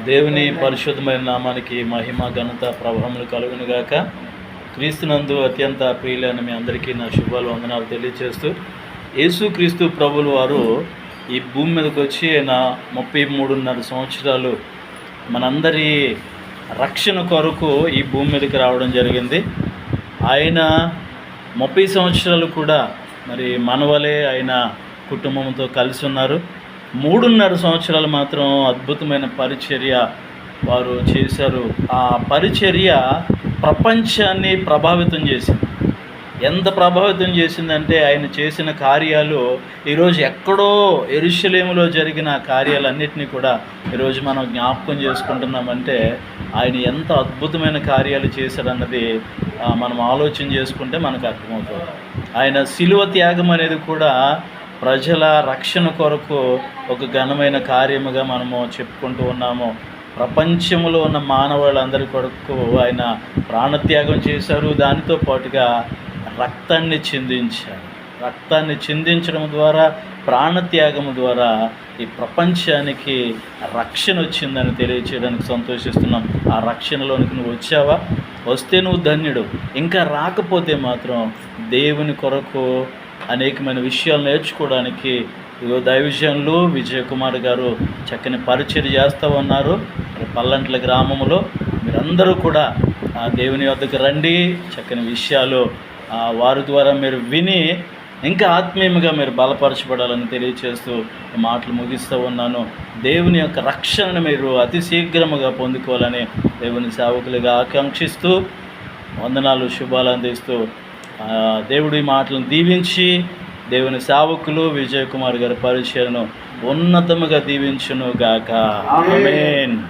దేవుని పరిశుద్ధమైన నామానికి మహిమ ఘనత ప్రభావములు కలుగును గాక. క్రీస్తునందు అత్యంత ప్రియులైన మీ అందరికీ నా శుభాలు వందనాలు తెలియజేస్తూ, యేసుక్రీస్తు ప్రభులు వారు ఈ భూమి మీదకి వచ్చి ఆయన 33.5 సంవత్సరాలు మనందరి రక్షణ కొరకు ఈ భూమి మీదకి రావడం జరిగింది. ఆయన 30 సంవత్సరాలు కూడా మరి మనవలే ఆయన కుటుంబంతో కలిసి ఉన్నారు. 3.5 సంవత్సరాలు మాత్రం అద్భుతమైన పరిచర్య వారు చేశారు. ఆ పరిచర్య ప్రపంచాన్ని ప్రభావితం చేసింది. ఎంత ప్రభావితం చేసిందంటే ఆయన చేసిన కార్యాలు ఈరోజు ఎక్కడో యెరూషలేములో జరిగిన కార్యాలన్నింటినీ కూడా ఈరోజు మనం జ్ఞాపకం చేసుకుంటున్నామంటే ఆయన ఎంత అద్భుతమైన కార్యాలు చేశాడన్నది మనం ఆలోచన చేసుకుంటే మనకు అర్థమవుతుంది. ఆయన శిలువ త్యాగం అనేది కూడా ప్రజల రక్షణ కొరకు ఒక ఘనమైన కార్యముగా మనము చెప్పుకుంటూ ఉన్నాము. ప్రపంచంలో ఉన్న మానవాళ్ళందరి కొరకు ఆయన ప్రాణత్యాగం చేశారు. దానితో పాటుగా రక్తాన్ని చిందించారు. రక్తాన్ని చిందించడం ద్వారా, ప్రాణత్యాగం ద్వారా ఈ ప్రపంచానికి రక్షణ వచ్చిందని తెలియచేయడానికి సంతోషిస్తున్నాం. ఆ రక్షణలోనికి నువ్వు వచ్చావా? వస్తే నువ్వు ధన్యుడు. ఇంకా రాకపోతే మాత్రం దేవుని కొరకు అనేకమైన విషయాలు నేర్చుకోవడానికి దైవజనులు విజయ్ కుమార్ గారు చక్కని పరిచయం చేస్తూ ఉన్నారు. పల్లంట్ల గ్రామంలో మీరందరూ కూడా దేవుని వద్దకు రండి. చక్కని విషయాలు వారి ద్వారా మీరు విని ఇంకా ఆత్మీయంగా మీరు బలపరచబడాలని తెలియచేస్తూ మాటలు ముగిస్తూ ఉన్నాను. దేవుని యొక్క రక్షణను మీరు అతి శీఘ్రముగా పొందుకోవాలని దేవుని సేవకులుగా ఆకాంక్షిస్తూ వందనాలు, శుభాలు అందిస్తూ దేవుడి మాటలను దీవించి దేవుని సేవకులు విజయ్ కుమార్ గారి పరిచయను ఉన్నతముగా దీవించును గాక. ఆమేన్.